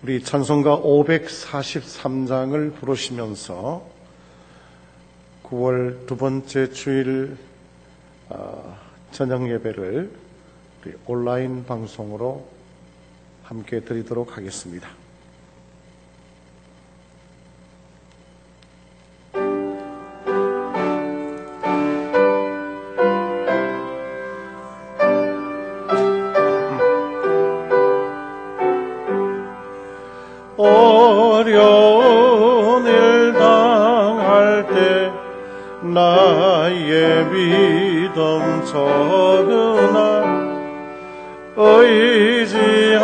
우리 찬송가 543장을 부르시면서 9월 두 번째 주일 저녁 예배를 우리 온라인 방송으로 함께 드리도록 하겠습니다. 어려운 일 당할 때 나의 믿음 적으나 의지하는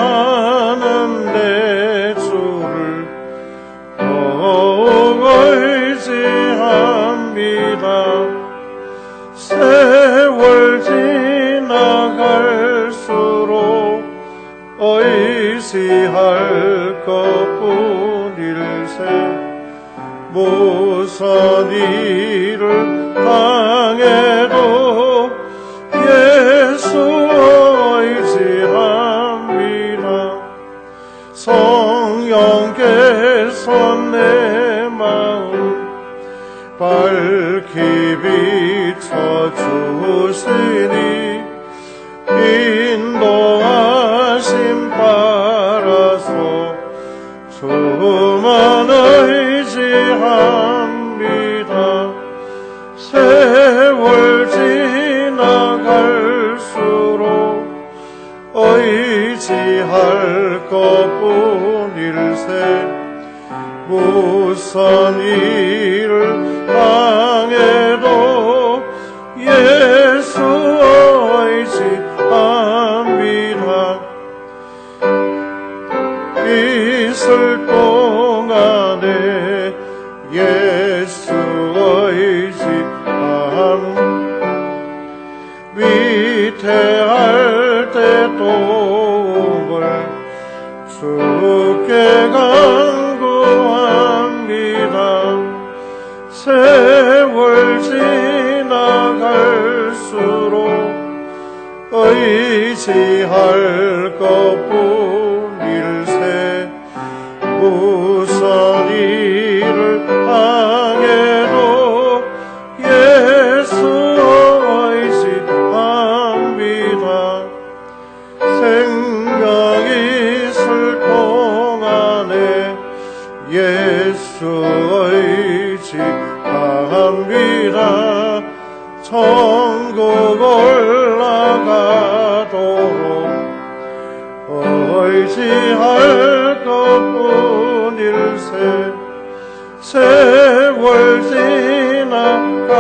내 주를 더욱 의지합니다. 세월 지나갈수록 의지할 것뿐일세. 무슨 일을 당해도 예수 의지합니다. 성령께서 내 마음 밝히 비춰주시니 인도하심 따라서 주만 의지합니다. 세월 지나갈수록 의지할 것뿐일세. 무슨 일을 당해도 예수 의지합니다. 있을 동안에 예수 의지함. 위태할 때 도움을 주께 간구합니다. 세월 지나갈수록 의지할 것뿐일세. 무슨 일을 당해도 예수 의지합니다. 생명 있을 동안에 예수 의지합니다. 천국 올라가도록 의지할 것뿐일세. 세월 지나갈수록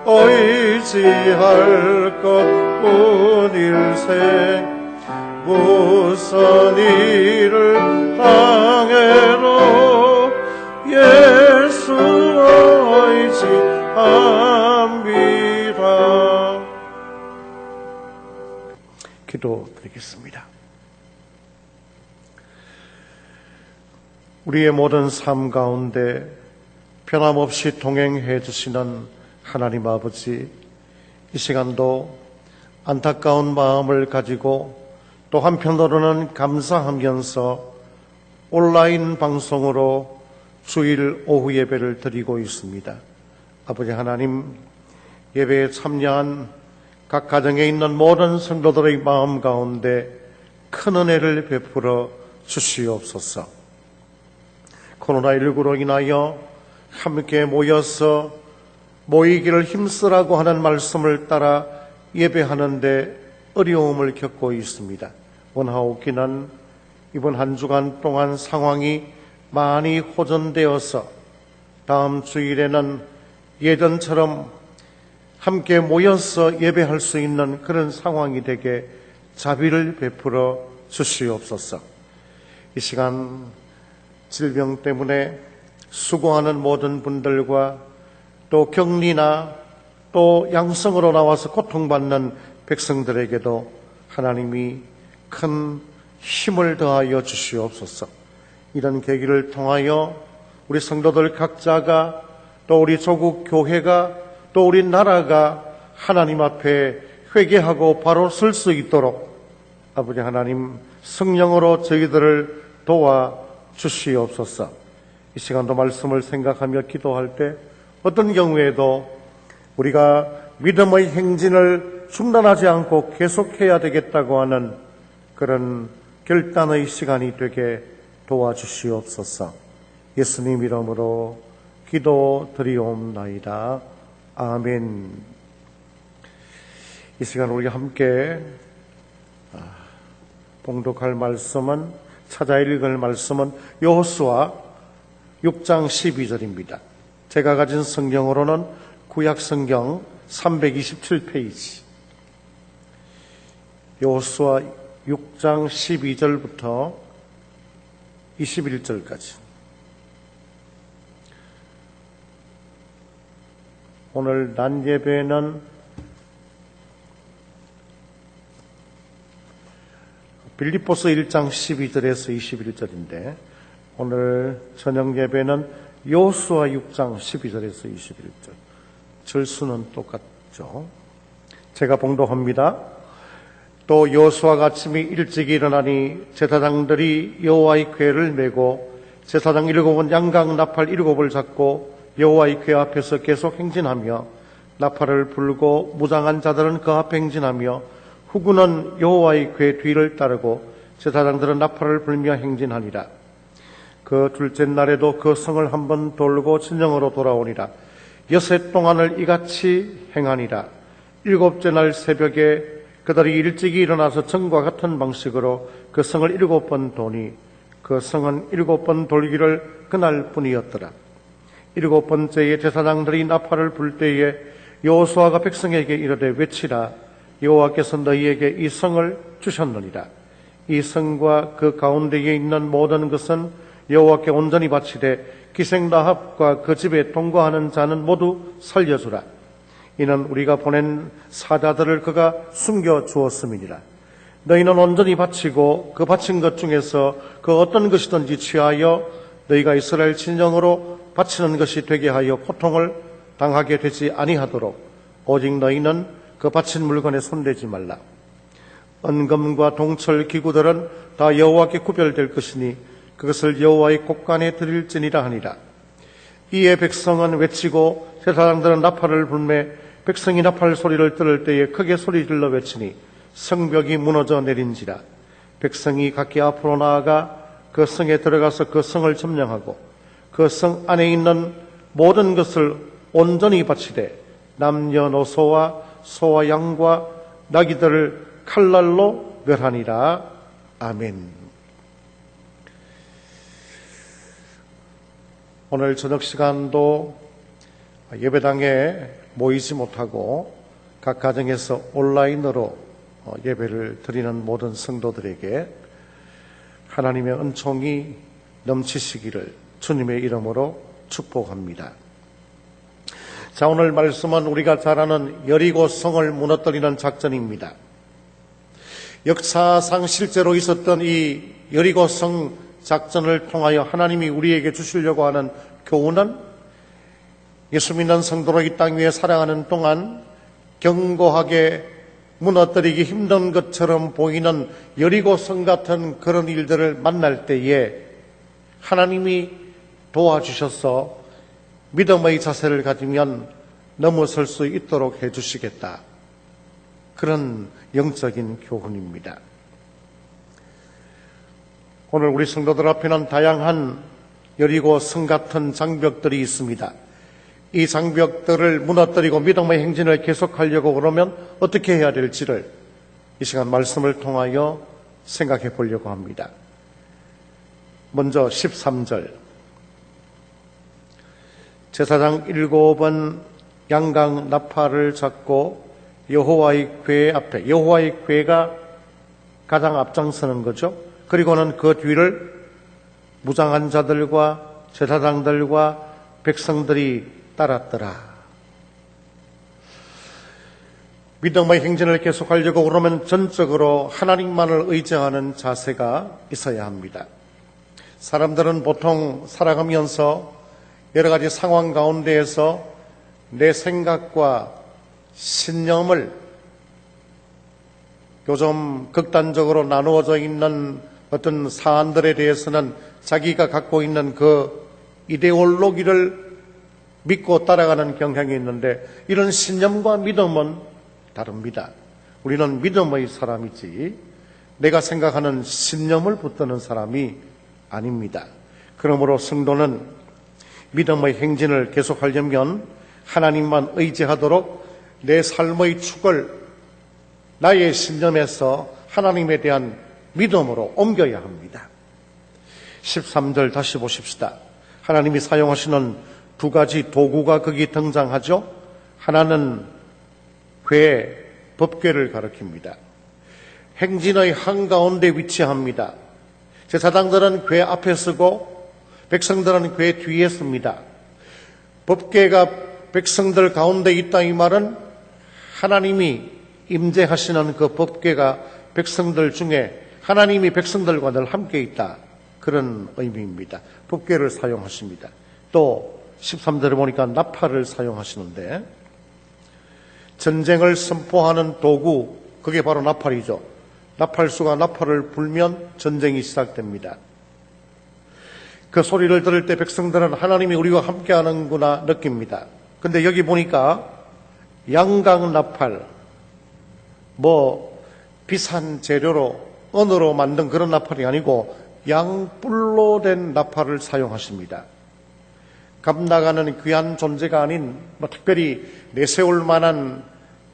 의지할 것뿐일세. 무슨 일을 당해도 예수 의지합니다. 기도드리겠습니다. 우리의 모든 삶 가운데 변함없이 동행해 주시는 하나님 아버지, 이 시간도 안타까운 마음을 가지고 또 한편으로는 감사하면서 온라인 방송으로 주일 오후 예배를 드리고 있습니다. 아버지 하나님, 예배에 참여한 각 가정에 있는 모든 성도들의 마음 가운데 큰 은혜를 베풀어 주시옵소서. 코로나19로 인하여 함께 모여서 모이기를 힘쓰라고 하는 말씀을 따라 예배하는데 어려움을 겪고 있습니다. 원하옵기는 이번 한 주간 동안 상황이 많이 호전되어서 다음 주일에는 예전처럼 함께 모여서 예배할 수 있는 그런 상황이 되게 자비를 베풀어 주시옵소서. 이 시간 질병 때문에 수고하는 모든 분들과 또 격리나 또 양성으로 나와서 고통받는 백성들에게도 하나님이 큰 힘을 더하여 주시옵소서. 이런 계기를 통하여 우리 성도들 각자가 또 우리 조국 교회가 또 우리 나라가 하나님 앞에 회개하고 바로 설 수 있도록 아버지 하나님 성령으로 저희들을 도와 주시옵소서. 이 시간도 말씀을 생각하며 기도할 때 어떤 경우에도 우리가 믿음의 행진을 중단하지 않고 계속해야 되겠다고 하는 그런 결단의 시간이 되게 도와주시옵소서. 예수님 이름으로 기도드리옵나이다. 아멘. 이 시간 우리 함께 봉독할 말씀은, 찾아 읽을 말씀은 여호수아 6장 12절입니다. 제가 가진 성경으로는 구약성경 327페이지, 여호수아 6장 12절부터 21절까지. 오늘 낮 예배는 빌립보서 1장 12절에서 21절인데 오늘 저녁 예배는 여호수아 6장 12절에서 21절. 절수는 똑같죠. 제가 봉독합니다. 또 여호수아가 아침이 일찍 일어나니 제사장들이 여호와의 궤를 메고 제사장 7은 양각 나팔 7을 잡고 여호와의 궤 앞에서 계속 행진하며 나팔을 불고 무장한 자들은 그 앞에 행진하며 후군은 여호와의 궤 뒤를 따르고 제사장들은 나팔을 불며 행진하니라. 그 둘째 날에도 그 성을 한번 돌고 진영으로 돌아오니라. 여섯 동안을 이같이 행하니라. 일곱째 날 새벽에 그들이 일찍이 일어나서 전과 같은 방식으로 그 성을 7번 도니 그 성은 7번 돌기를 그날뿐이었더라. 7번째에 제사장들이 나팔을 불 때에 여호수아가 백성에게 이르되 외치라. 여호와께서 너희에게 이 성을 주셨느니라. 이 성과 그 가운데에 있는 모든 것은 여호와께 온전히 바치되 기생라합과 그 집에 동거하는 자는 모두 살려주라. 이는 우리가 보낸 사자들을 그가 숨겨 주었음이니라. 너희는 온전히 바치고 그 바친 것 중에서 그 어떤 것이든지 취하여 너희가 이스라엘 진영으로 바치는 것이 되게 하여 고통을 당하게 되지 아니하도록 오직 너희는 그 바친 물건에 손대지 말라. 은금과 동철 기구들은 다 여호와께 구별될 것이니 그것을 여호와의 곳간에 드릴지니라 하니라. 이에 백성은 외치고 제사장들은 나팔을 불매 백성이 나팔 소리를 들을 때에 크게 소리질러 외치니 성벽이 무너져 내린지라. 백성이 각기 앞으로 나아가 그 성에 들어가서 그 성을 점령하고 그 성 안에 있는 모든 것을 온전히 바치되 남녀노소와 소와 양과 나귀들을 칼날로 멸하니라. 아멘. 오늘 저녁 시간도 예배당에 모이지 못하고 각 가정에서 온라인으로 예배를 드리는 모든 성도들에게 하나님의 은총이 넘치시기를 주님의 이름으로 축복합니다. 자, 오늘 말씀은 우리가 잘 아는 여리고 성을 무너뜨리는 작전입니다. 역사상 실제로 있었던 이 여리고 성 작전을 통하여 하나님이 우리에게 주시려고 하는 교훈은 예수 믿는 성도로 이 땅 위에 살아가는 동안 견고하게 무너뜨리기 힘든 것처럼 보이는 여리고 성 같은 그런 일들을 만날 때에 하나님이 도와주셔서 믿음의 자세를 가지면 넘어설 수 있도록 해주시겠다. 그런 영적인 교훈입니다. 오늘 우리 성도들 앞에는 다양한 여리고 성 같은 장벽들이 있습니다. 이 장벽들을 무너뜨리고 믿음의 행진을 계속하려고 그러면 어떻게 해야 될지를 이 시간 말씀을 통하여 생각해 보려고 합니다. 먼저 13절. 제사장 7은 양각 나팔을 잡고 여호와의 궤 앞에, 여호와의 궤가 가장 앞장서는 거죠. 그리고는 그 뒤를 무장한 자들과 제사장들과 백성들이 따랐더라. 믿음의 행진을 계속하려고 그러면 전적으로 하나님만을 의지하는 자세가 있어야 합니다. 사람들은 보통 살아가면서 여러 가지 상황 가운데에서 내 생각과 신념을 요즘 극단적으로 나누어져 있는 어떤 사안들에 대해서는 자기가 갖고 있는 그 이데올로기를 믿고 따라가는 경향이 있는데, 이런 신념과 믿음은 다릅니다. 우리는 믿음의 사람이지 내가 생각하는 신념을 붙드는 사람이 아닙니다. 그러므로 성도는 믿음의 행진을 계속하려면 하나님만 의지하도록 내 삶의 축을 나의 신념에서 하나님에 대한 믿음으로 옮겨야 합니다. 13절 다시 보십시다. 하나님이 사용하시는 두 가지 도구가 거기 등장하죠. 하나는 궤, 법궤를 가리킵니다. 행진의 한가운데 위치합니다. 제사장들은 궤 앞에 서고 백성들은 궤 뒤에 섭니다. 법궤가 백성들 가운데 있다, 이 말은 하나님이 임재하시는 그 법궤가 백성들 중에 하나님이 백성들과 늘 함께 있다, 그런 의미입니다. 법궤를 사용하십니다. 또 13절에 보니까 나팔을 사용하시는데, 전쟁을 선포하는 도구, 그게 바로 나팔이죠. 나팔수가 나팔을 불면 전쟁이 시작됩니다. 그 소리를 들을 때 백성들은 하나님이 우리와 함께하는구나 느낍니다. 근데 여기 보니까 양각 나팔, 비싼 재료로 은으로 만든 그런 나팔이 아니고 양뿔로 된 나팔을 사용하십니다. 값 나가는 귀한 존재가 아닌 특별히 내세울 만한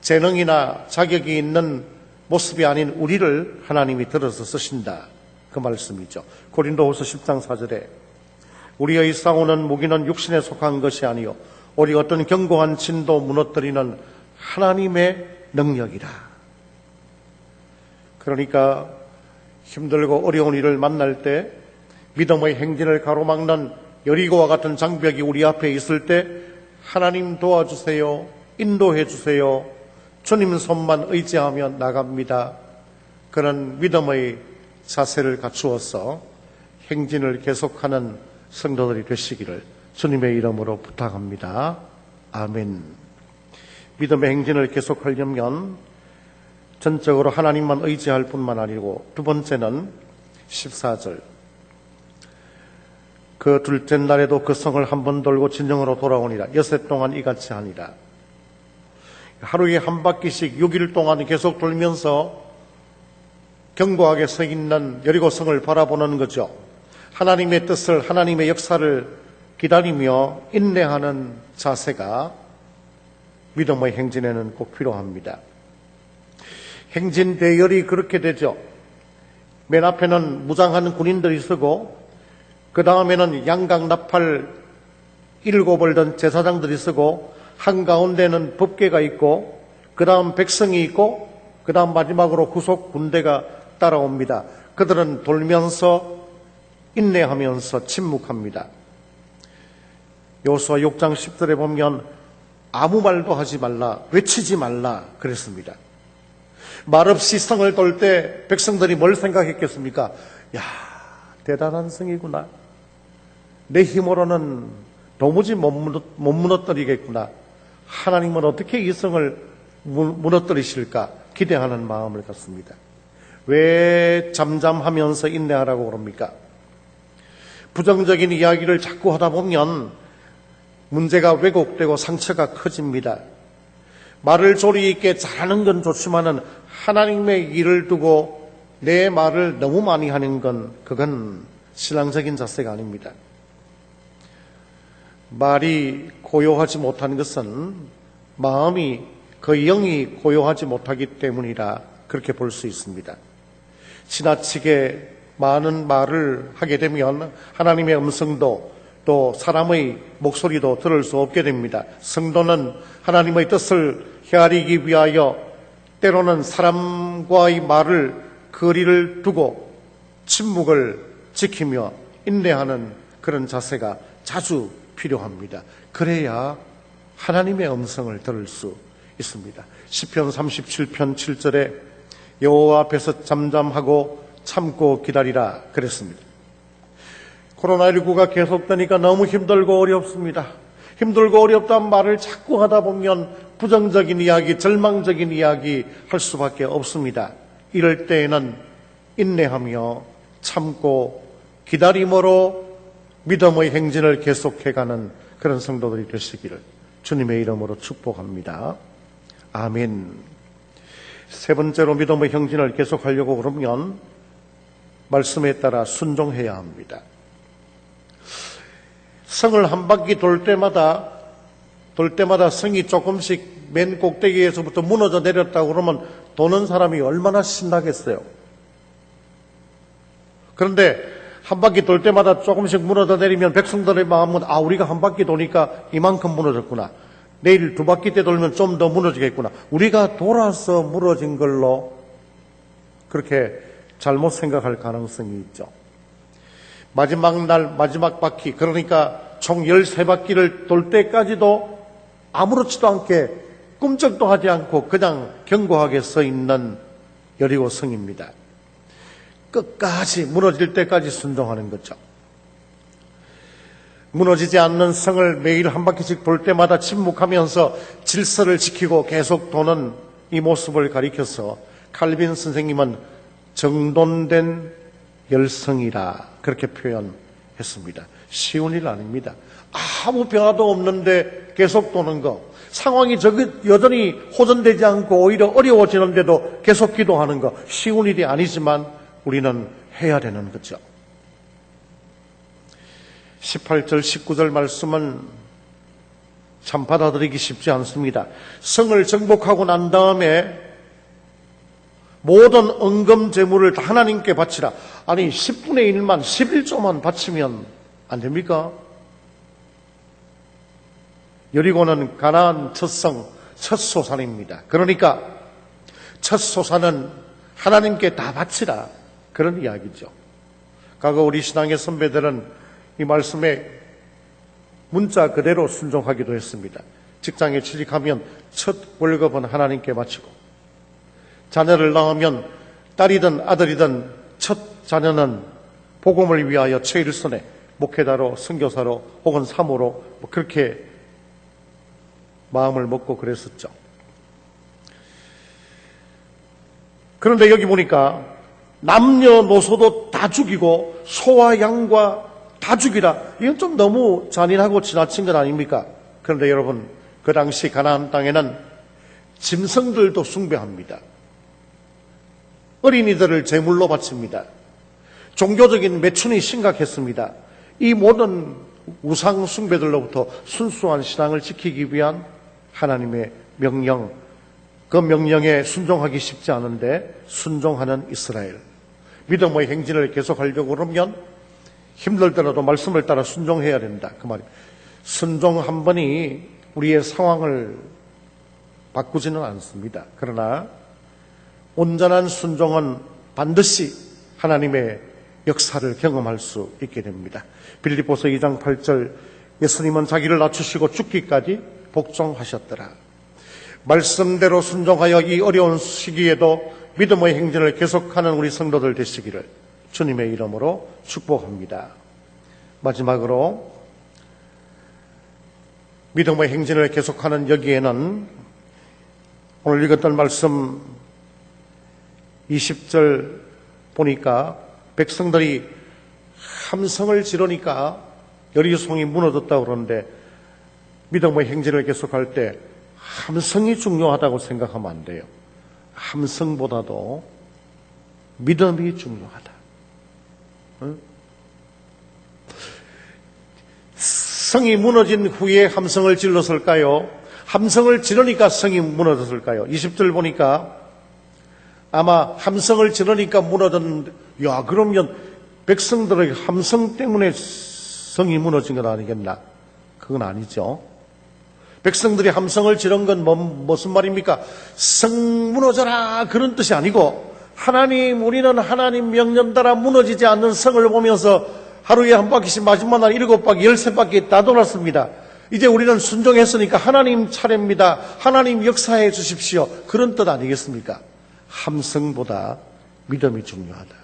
재능이나 자격이 있는 모습이 아닌 우리를 하나님이 들어서 쓰신다, 그 말씀이죠. 고린도후서 10장 4절에 우리의 싸우는 무기는 육신에 속한 것이 아니요 오직 어떤 견고한 진도 무너뜨리는 하나님의 능력이라. 그러니까 힘들고 어려운 일을 만날 때 믿음의 행진을 가로막는 여리고와 같은 장벽이 우리 앞에 있을 때 하나님 도와주세요, 인도해 주세요, 주님 손만 의지하며 나갑니다, 그런 믿음의 자세를 갖추어서 행진을 계속하는 성도들이 되시기를 주님의 이름으로 부탁합니다. 아멘. 믿음의 행진을 계속하려면 전적으로 하나님만 의지할 뿐만 아니고, 두 번째는 14절 그 둘째 날에도 그 성을 한 번 돌고 진영으로 돌아오니라. 여섯 동안 이같이 하니라. 하루에 한 바퀴씩 6일 동안 계속 돌면서 견고하게 서 있는 여리고 성을 바라보는 거죠. 하나님의 뜻을, 하나님의 역사를 기다리며 인내하는 자세가 믿음의 행진에는 꼭 필요합니다. 행진 대열이 그렇게 되죠. 맨 앞에는 무장한 군인들이 서고, 그 다음에는 양각 나팔 7을 든 제사장들이 서고, 한가운데는 법궤가 있고, 그 다음 백성이 있고, 그 다음 마지막으로 후속 군대가 따라옵니다. 그들은 돌면서 인내하면서 침묵합니다. 여호수아 6장 10절에 보면 아무 말도 하지 말라, 외치지 말라 그랬습니다. 말없이 성을 돌 때 백성들이 뭘 생각했겠습니까? 야, 대단한 성이구나. 내 힘으로는 도무지 못 무너뜨리겠구나. 하나님은 어떻게 이 성을 무너뜨리실까 기대하는 마음을 갖습니다. 왜 잠잠하면서 인내하라고 그럽니까? 부정적인 이야기를 자꾸 하다 보면 문제가 왜곡되고 상처가 커집니다. 말을 조리 있게 잘하는 건 좋지만은 하나님의 일을 두고 내 말을 너무 많이 하는 건, 그건 신앙적인 자세가 아닙니다. 말이 고요하지 못한 것은 마음이, 그 영이 고요하지 못하기 때문이라 그렇게 볼 수 있습니다. 지나치게 많은 말을 하게 되면 하나님의 음성도 또 사람의 목소리도 들을 수 없게 됩니다. 성도는 하나님의 뜻을 헤아리기 위하여 때로는 사람과의 말을 거리를 두고 침묵을 지키며 인내하는 그런 자세가 자주 필요합니다. 그래야 하나님의 음성을 들을 수 있습니다. 시편 37편 7절에 여호와 앞에서 잠잠하고 참고 기다리라 그랬습니다. 코로나19가 계속되니까 너무 힘들고 어렵습니다. 힘들고 어렵다는 말을 자꾸 하다 보면 부정적인 이야기, 절망적인 이야기 할 수밖에 없습니다. 이럴 때에는 인내하며 참고 기다림으로 믿음의 행진을 계속해가는 그런 성도들이 되시기를 주님의 이름으로 축복합니다. 아멘. 세 번째로 믿음의 행진을 계속하려고 그러면 말씀에 따라 순종해야 합니다. 성을 한 바퀴 돌 때마다 성이 조금씩 맨 꼭대기에서부터 무너져 내렸다고 그러면 도는 사람이 얼마나 신나겠어요. 그런데 한 바퀴 돌 때마다 조금씩 무너져 내리면 백성들의 마음은 우리가 한 바퀴 도니까 이만큼 무너졌구나. 내일 두 바퀴 때 돌면 좀 더 무너지겠구나. 우리가 돌아서 무너진 걸로 그렇게 잘못 생각할 가능성이 있죠. 마지막 날 마지막 바퀴, 그러니까 총 13바퀴를 돌 때까지도 아무렇지도 않게 꿈쩍도 하지 않고 그냥 견고하게 서 있는 여리고 성입니다. 끝까지 무너질 때까지 순종하는 거죠. 무너지지 않는 성을 매일 한 바퀴씩 돌 때마다 침묵하면서 질서를 지키고 계속 도는 이 모습을 가리켜서 칼빈 선생님은 정돈된 열성이라 그렇게 표현했습니다. 쉬운 일 아닙니다. 아무 변화도 없는데 계속 도는 거, 상황이 여전히 호전되지 않고 오히려 어려워지는데도 계속 기도하는 거, 쉬운 일이 아니지만 우리는 해야 되는 거죠. 18절 19절 말씀은 참 받아들이기 쉽지 않습니다. 성을 정복하고 난 다음에 모든 은금 재물을 다 하나님께 바치라. 아니 10분의 1만 11조만 바치면 안 됩니까? 여리고는 가나안 첫성 첫 소산입니다. 그러니까 첫 소산은 하나님께 다 바치라, 그런 이야기죠. 과거 우리 신앙의 선배들은 이 말씀에 문자 그대로 순종하기도 했습니다. 직장에 취직하면 첫 월급은 하나님께 바치고, 자녀를 낳으면 딸이든 아들이든 첫 자녀는 복음을 위하여 최일선에 목회자로, 선교사로 혹은 사모로 그렇게 마음을 먹고 그랬었죠. 그런데 여기 보니까 남녀노소도 다 죽이고 소와 양과 다 죽이라. 이건 좀 너무 잔인하고 지나친 것 아닙니까? 그런데 여러분, 그 당시 가나안 땅에는 짐승들도 숭배합니다. 어린이들을 제물로 바칩니다. 종교적인 매춘이 심각했습니다. 이 모든 우상 숭배들로부터 순수한 신앙을 지키기 위한 하나님의 명령, 그 명령에 순종하기 쉽지 않은데 순종하는 이스라엘. 믿음의 행진을 계속하려고 그러면 힘들더라도 말씀을 따라 순종해야 된다, 그 말이에요. 순종 한 번이 우리의 상황을 바꾸지는 않습니다. 그러나 온전한 순종은 반드시 하나님의 역사를 경험할 수 있게 됩니다. 빌립보서 2장 8절, 예수님은 자기를 낮추시고 죽기까지 복종하셨더라. 말씀대로 순종하여 이 어려운 시기에도 믿음의 행진을 계속하는 우리 성도들 되시기를 주님의 이름으로 축복합니다. 마지막으로 믿음의 행진을 계속하는 여기에는 오늘 읽었던 말씀 20절 보니까 백성들이 함성을 지르니까 여리고성이 무너졌다고 그러는데, 믿음의 행진을 계속할 때 함성이 중요하다고 생각하면 안 돼요. 함성보다도 믿음이 중요하다. 응? 성이 무너진 후에 함성을 질렀을까요? 함성을 지르니까 성이 무너졌을까요? 20절 보니까 아마 함성을 지르니까 무너졌는데, 야, 그러면 백성들의 함성 때문에 성이 무너진 건 아니겠나? 그건 아니죠. 백성들이 함성을 지른 건 무슨 말입니까? 성 무너져라, 그런 뜻이 아니고, 하나님, 우리는 하나님 명령 따라 무너지지 않는 성을 보면서 하루에 한 바퀴씩 마지막 날 7바퀴, 13바퀴 다 돌았습니다. 이제 우리는 순종했으니까 하나님 차례입니다. 하나님 역사해 주십시오. 그런 뜻 아니겠습니까? 함성보다 믿음이 중요하다.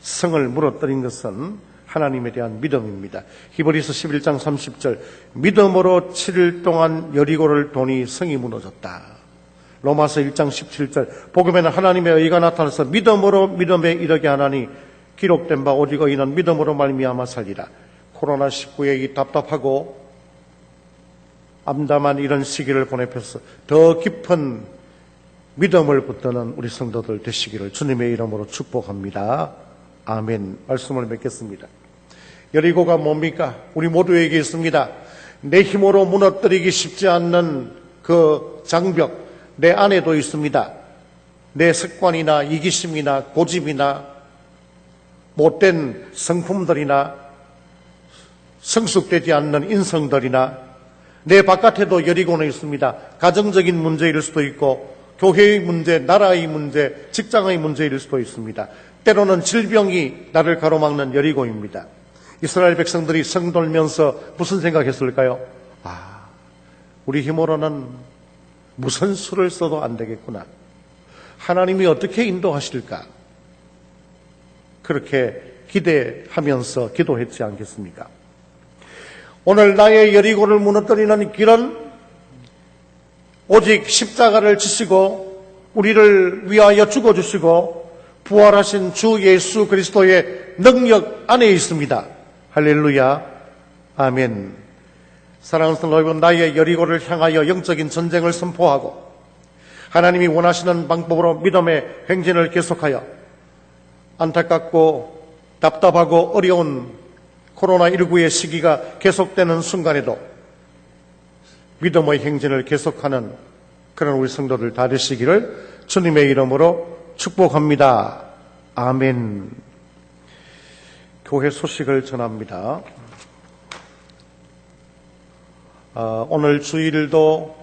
성을 무너뜨린 것은 하나님에 대한 믿음입니다. 히브리서 11장 30절, 믿음으로 7일 동안 여리고를 도니 성이 무너졌다. 로마서 1장 17절 복음에는 하나님의 의가 나타나서 믿음으로 믿음에 이르게 하나니 기록된 바 오직 의인은 믿음으로 말미암아 살리라. 코로나19의 이 답답하고 암담한 이런 시기를 보내면서 더 깊은 믿음을 붙드는 우리 성도들 되시기를 주님의 이름으로 축복합니다. 아멘. 말씀을 맺겠습니다. 여리고가 뭡니까? 우리 모두에게 있습니다. 내 힘으로 무너뜨리기 쉽지 않는 그 장벽 내 안에도 있습니다. 내 습관이나 이기심이나 고집이나 못된 성품들이나 성숙되지 않는 인성들이나 내 바깥에도 여리고는 있습니다. 가정적인 문제일 수도 있고 교회의 문제, 나라의 문제, 직장의 문제일 수도 있습니다. 때로는 질병이 나를 가로막는 여리고입니다. 이스라엘 백성들이 성 돌면서 무슨 생각했을까요? 우리 힘으로는 무슨 수를 써도 안 되겠구나. 하나님이 어떻게 인도하실까? 그렇게 기대하면서 기도했지 않겠습니까? 오늘 나의 여리고를 무너뜨리는 길은 오직 십자가를 지시고 우리를 위하여 죽어주시고 부활하신 주 예수 그리스도의 능력 안에 있습니다. 할렐루야. 아멘. 사랑하는 성도 여러분, 나의 여리고를 향하여 영적인 전쟁을 선포하고 하나님이 원하시는 방법으로 믿음의 행진을 계속하여 안타깝고 답답하고 어려운 코로나19의 시기가 계속되는 순간에도 믿음의 행진을 계속하는 그런 우리 성도들 다 되시기를 주님의 이름으로 축복합니다. 아멘. 교회 소식을 전합니다. 오늘 주일도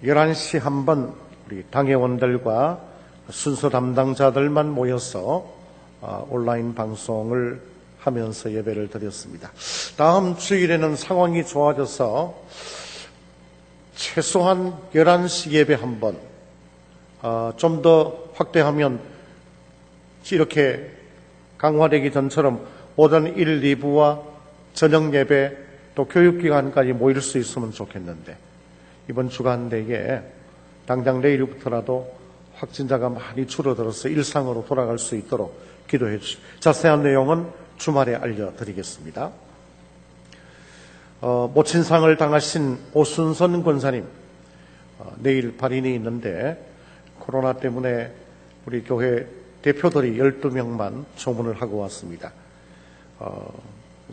11시 한번 우리 당회원들과 순서 담당자들만 모여서 온라인 방송을 하면서 예배를 드렸습니다. 다음 주일에는 상황이 좋아져서 최소한 11시 예배 한번 좀 더 확대하면 이렇게 강화되기 전처럼 오전 1, 2부와 저녁 예배 또 교육기관까지 모일 수 있으면 좋겠는데 이번 주간 내에 당장 내일부터라도 확진자가 많이 줄어들어서 일상으로 돌아갈 수 있도록 기도해 주십시오. 자세한 내용은 주말에 알려드리겠습니다. 모친상을 당하신 오순선 권사님 내일 발인이 있는데 코로나 때문에 우리 교회 대표들이 12명만 조문을 하고 왔습니다.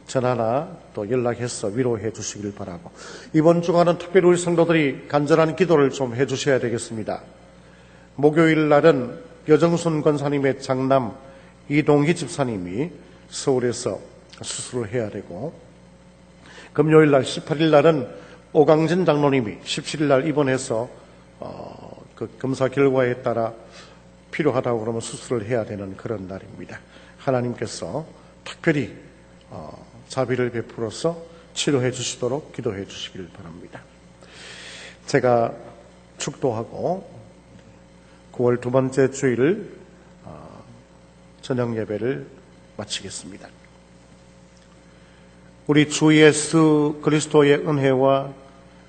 전화나 또 연락해서 위로해 주시길 바라고 이번 주간은 특별히 우리 성도들이 간절한 기도를 좀 해 주셔야 되겠습니다. 목요일 날은 여정순 권사님의 장남 이동희 집사님이 서울에서 수술을 해야 되고 금요일 날 18일 날은 오강진 장로님이 17일 날 입원해서 그 검사 결과에 따라 필요하다고 그러면 수술을 해야 되는 그런 날입니다. 하나님께서 특별히 자비를 베풀어서 치료해 주시도록 기도해 주시길 바랍니다. 제가 축도하고 9월 두 번째 주일 저녁 예배를 마치겠습니다. 우리 주 예수 그리스도의 은혜와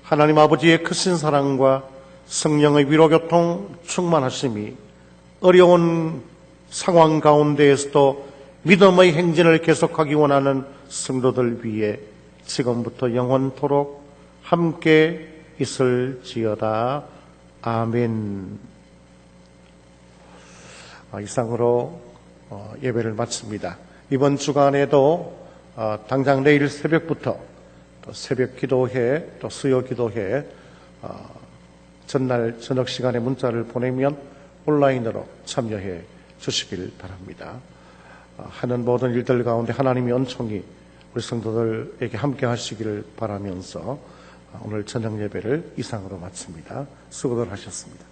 하나님 아버지의 크신 사랑과 성령의 위로교통 충만하심이 어려운 상황 가운데에서도 믿음의 행진을 계속하기 원하는 성도들 위해 지금부터 영원토록 함께 있을지어다. 아멘. 이상으로 예배를 마칩니다. 이번 주간에도 당장 내일 새벽부터 또 새벽 기도회 또 수요 기도회 전날 저녁 시간에 문자를 보내면 온라인으로 참여해 주시길 바랍니다. 하는 모든 일들 가운데 하나님이 은총이 우리 성도들에게 함께 하시기를 바라면서 오늘 저녁 예배를 이상으로 마칩니다. 수고들 하셨습니다.